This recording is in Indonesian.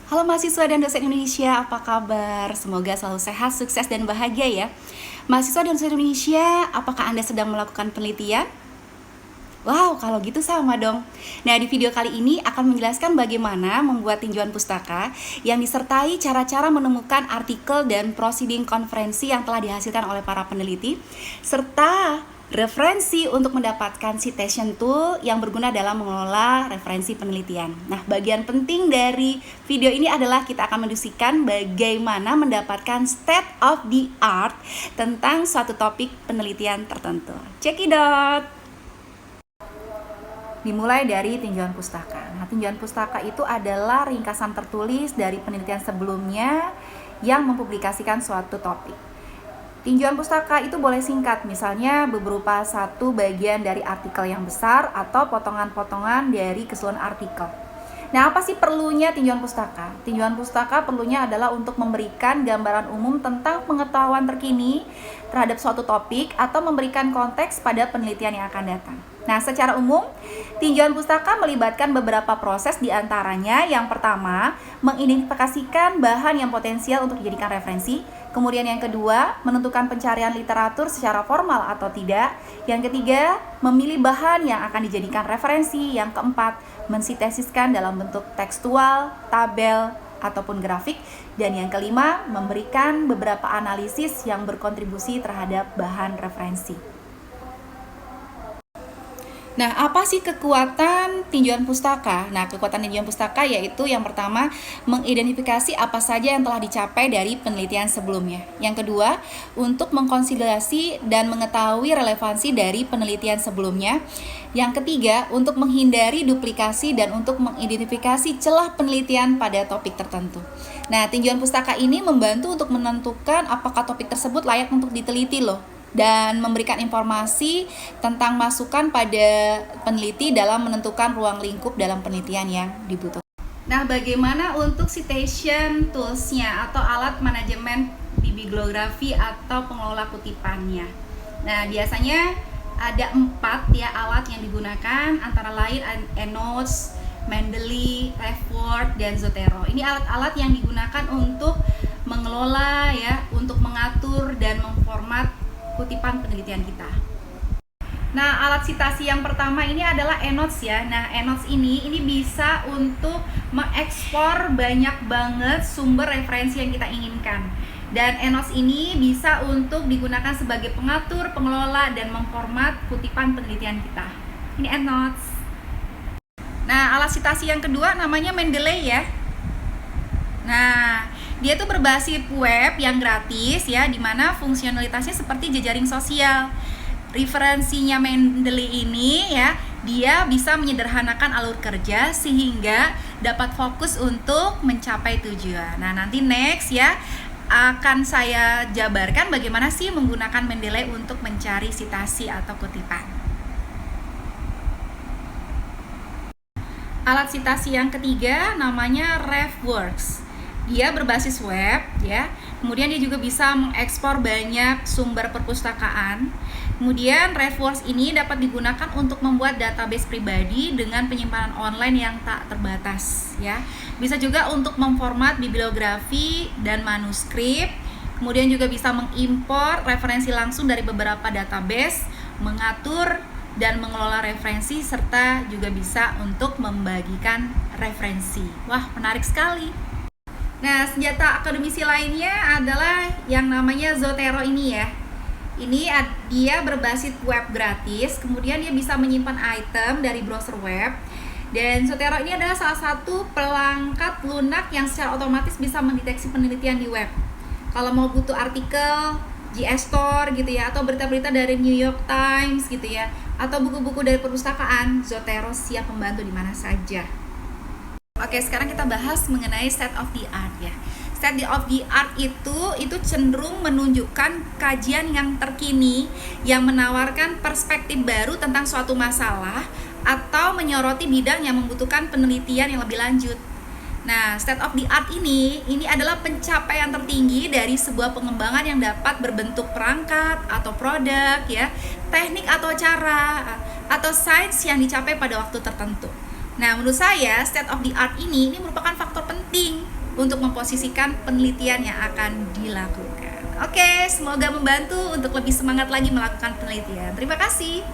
Halo mahasiswa dan dosen Indonesia, apa kabar? Semoga selalu sehat, sukses, dan bahagia ya. Mahasiswa dan dosen Indonesia, apakah Anda sedang melakukan penelitian? Wow, kalau gitu sama dong. Nah, di video kali ini akan menjelaskan bagaimana membuat tinjauan pustaka yang disertai cara-cara menemukan artikel dan proceeding konferensi yang telah dihasilkan oleh para peneliti, serta referensi untuk mendapatkan citation tool yang berguna dalam mengelola referensi penelitian. Nah, bagian penting dari video ini adalah kita akan mendiskusikan bagaimana mendapatkan state of the art tentang suatu topik penelitian tertentu. Check it out! Dimulai dari tinjauan pustaka. Nah, tinjauan pustaka itu adalah ringkasan tertulis dari penelitian sebelumnya yang mempublikasikan suatu topik. Tinjauan pustaka itu boleh singkat, misalnya berupa satu bagian dari artikel yang besar atau potongan-potongan dari keseluruhan artikel. Nah, apa sih perlunya tinjauan pustaka? Tinjauan pustaka perlunya adalah untuk memberikan gambaran umum tentang pengetahuan terkini terhadap suatu topik atau memberikan konteks pada penelitian yang akan datang. Nah, secara umum, tinjauan pustaka melibatkan beberapa proses, diantaranya yang pertama, mengidentifikasikan bahan yang potensial untuk dijadikan referensi. Kemudian yang kedua, menentukan pencarian literatur secara formal atau tidak. Yang ketiga, memilih bahan yang akan dijadikan referensi. Yang keempat, mensintesiskan dalam bentuk tekstual, tabel, ataupun grafik. Dan yang kelima, memberikan beberapa analisis yang berkontribusi terhadap bahan referensi. Nah, apa sih kekuatan tinjauan pustaka? Nah, kekuatan tinjauan pustaka yaitu yang pertama, mengidentifikasi apa saja yang telah dicapai dari penelitian sebelumnya. Yang kedua, untuk mengkonsolidasi dan mengetahui relevansi dari penelitian sebelumnya. Yang ketiga, untuk menghindari duplikasi dan untuk mengidentifikasi celah penelitian pada topik tertentu. Nah, tinjauan pustaka ini membantu untuk menentukan apakah topik tersebut layak untuk diteliti loh, dan memberikan informasi tentang masukan pada peneliti dalam menentukan ruang lingkup dalam penelitian yang dibutuhkan. Nah, bagaimana untuk citation tools-nya atau alat manajemen bibliografi atau pengelola kutipannya? Nah, biasanya ada 4 ya alat yang digunakan, antara lain EndNotes, Mendeley, RefWorks, dan Zotero. Ini alat-alat yang digunakan untuk mengelola ya, untuk mengatur dan memformat kutipan penelitian kita. Nah, alat citasi yang pertama ini adalah EndNotes ya. Nah, EndNotes ini bisa untuk mengekspor banyak banget sumber referensi yang kita inginkan. Dan EndNotes ini bisa untuk digunakan sebagai pengatur, pengelola, dan memformat kutipan penelitian kita. Ini EndNotes. Nah, alat citasi yang kedua namanya Mendeley ya. Nah, dia tuh berbasis web yang gratis ya, dimana fungsionalitasnya seperti jejaring sosial. Referensinya Mendeley ini ya, dia bisa menyederhanakan alur kerja sehingga dapat fokus untuk mencapai tujuan. Nah, nanti next ya akan saya jabarkan bagaimana sih menggunakan Mendeley untuk mencari citasi atau kutipan. Alat citasi yang ketiga namanya RefWorks. Dia berbasis web ya. Kemudian dia juga bisa mengekspor banyak sumber perpustakaan. Kemudian RefWorks ini dapat digunakan untuk membuat database pribadi dengan penyimpanan online yang tak terbatas ya. Bisa juga untuk memformat bibliografi dan manuskrip. Kemudian juga bisa mengimpor referensi langsung dari beberapa database, mengatur dan mengelola referensi, serta juga bisa untuk membagikan referensi. Wah, menarik sekali. Nah, senjata akademisi lainnya adalah yang namanya Zotero ini ya. Ini dia berbasis web gratis, kemudian dia bisa menyimpan item dari browser web. Dan Zotero ini adalah salah satu pelengkap lunak yang secara otomatis bisa mendeteksi penelitian di web. Kalau mau butuh artikel GS Store gitu ya, atau berita-berita dari New York Times gitu ya, atau buku-buku dari perpustakaan, Zotero siap membantu di mana saja. Oke, sekarang kita bahas mengenai state of the art ya. State of the art itu cenderung menunjukkan kajian yang terkini yang menawarkan perspektif baru tentang suatu masalah atau menyoroti bidang yang membutuhkan penelitian yang lebih lanjut. Nah, state of the art ini adalah pencapaian tertinggi dari sebuah pengembangan yang dapat berbentuk perangkat atau produk ya, teknik atau cara atau sains yang dicapai pada waktu tertentu. Nah, menurut saya state of the art ini merupakan faktor penting untuk memposisikan penelitian yang akan dilakukan. Oke, semoga membantu untuk lebih semangat lagi melakukan penelitian. Terima kasih.